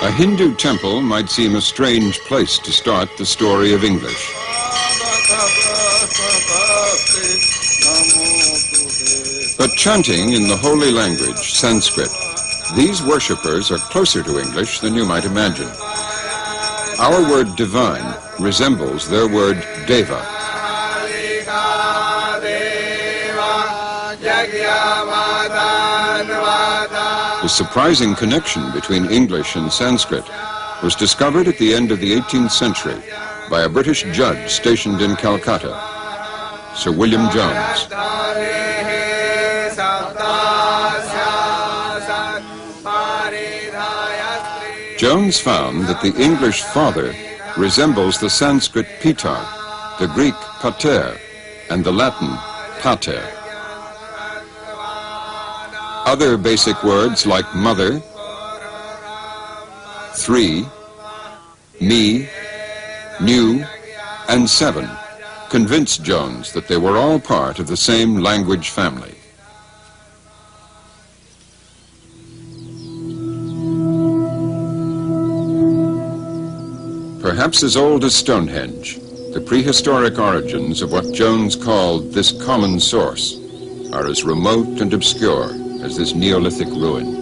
A Hindu temple might seem a strange place to start the story of English. But chanting in the holy language, Sanskrit, these worshippers are closer to English than you might imagine. Our word divine resembles their word deva. The surprising connection between English and Sanskrit was discovered at the end of the 18th century by a British judge stationed in Calcutta, Sir William Jones. Jones found that the English father resembles the Sanskrit pitar, the Greek pater, and the Latin pater. Other basic words like mother, three, me, new, and seven convinced Jones that they were all part of the same language family. Perhaps as old as Stonehenge, the prehistoric origins of what Jones called this common source are as remote and obscure as this Neolithic ruin.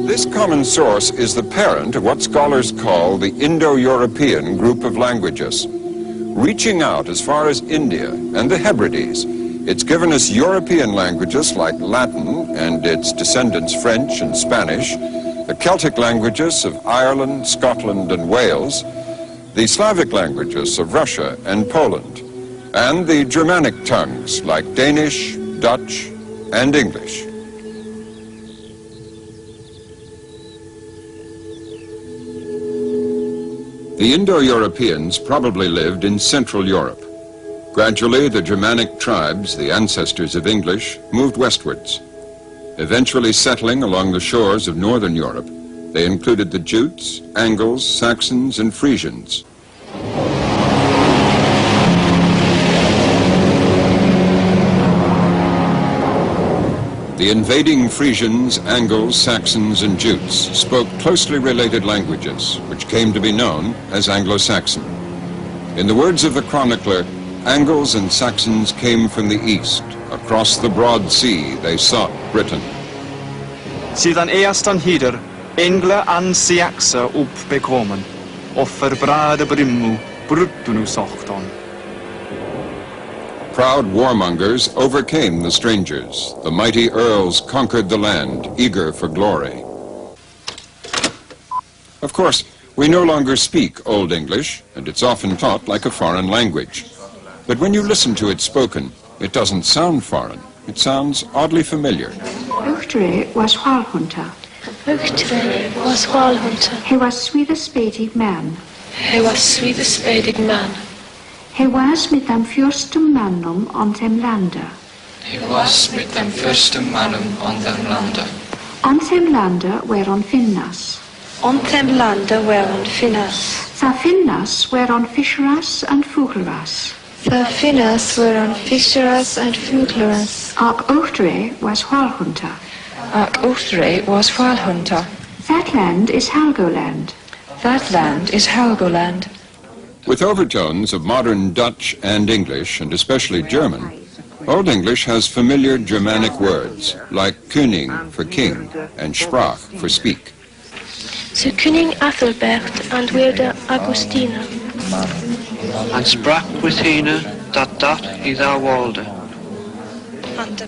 This common source is the parent of what scholars call the Indo-European group of languages. Reaching out as far as India and the Hebrides, it's given us European languages like Latin and its descendants French and Spanish, the Celtic languages of Ireland, Scotland, and Wales, the Slavic languages of Russia and Poland, and the Germanic tongues like Danish, Dutch, and English. The Indo-Europeans probably lived in Central Europe. Gradually, the Germanic tribes, the ancestors of English, moved westwards. Eventually settling along the shores of Northern Europe, they included the Jutes, Angles, Saxons, and Frisians. The invading Frisians, Angles, Saxons, and Jutes spoke closely related languages, which came to be known as Anglo-Saxon. In the words of the chronicler, Angles and Saxons came from the east. Across the broad sea they sought Britain. Sedan ersten hider Engle ansiaxa uppbekommen, och förbrade brimmo bruttunu sochton. Proud warmongers overcame the strangers. The mighty earls conquered the land, eager for glory. Of course, we no longer speak Old English, and it's often taught like a foreign language. But when you listen to it spoken, it doesn't sound foreign. It sounds oddly familiar. Uhtred was Hvalhunter. Uhtred was Hvalhunter. He was Swedish-speaking man. He was Swedish-speaking man. He was med de första männen on dem lande. He was med de första männen on dem lande. On dem lande whereon finnas. On dem lande whereon finnas. There finnas whereon fisheras and fugleras. There finnas whereon fisheras and fugleras. Och Uhtred was Hvalhunter. Och Uhtred was Hvalhunter. That land is Helgoland. That land is Helgoland. With overtones of modern Dutch and English, and especially German, Old English has familiar Germanic words like König for king and Sprach for speak. Zu König Athelbert and Wilde Augustina. And Sprach Withina dat is our Walde.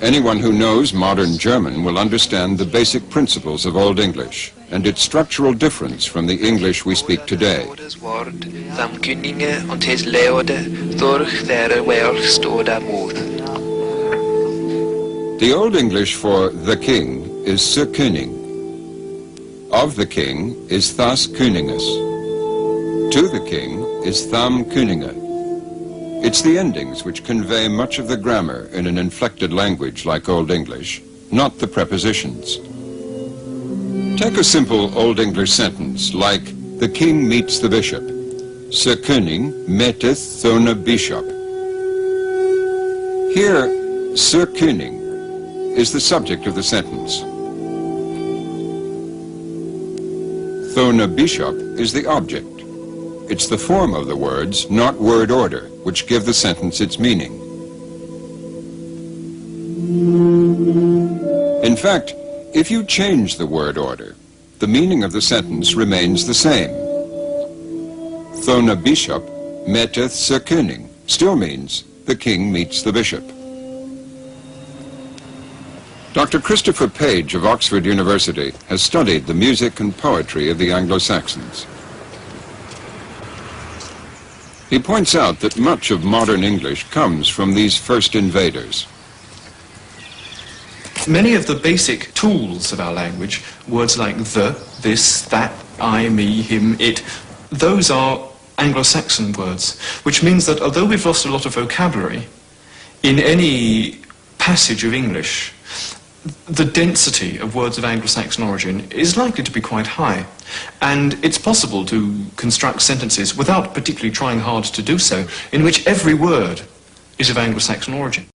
Anyone who knows modern German will understand the basic principles of Old English and its structural difference from the English we speak today. The Old English for the king is Sir König. Of the king is Thas Königes. To the king is Tham Könige. It's the endings which convey much of the grammar in an inflected language like Old English, not the prepositions. Take a simple Old English sentence like, the king meets the bishop. Sir König metteth thona bishop. Here, Sir König is the subject of the sentence. Thona bishop is the object. It's the form of the words, not word order, which give the sentence its meaning. In fact, if you change the word order, the meaning of the sentence remains the same. Thona bishop metteth Sir König still means the king meets the bishop. Dr. Christopher Page of Oxford University has studied the music and poetry of the Anglo-Saxons. He points out that much of modern English comes from these first invaders. Many of the basic tools of our language, words like the, this, that, I, me, him, it, those are Anglo-Saxon words, which means that although we've lost a lot of vocabulary, in any passage of English, the density of words of Anglo-Saxon origin is likely to be quite high. And it's possible to construct sentences without particularly trying hard to do so, in which every word is of Anglo-Saxon origin.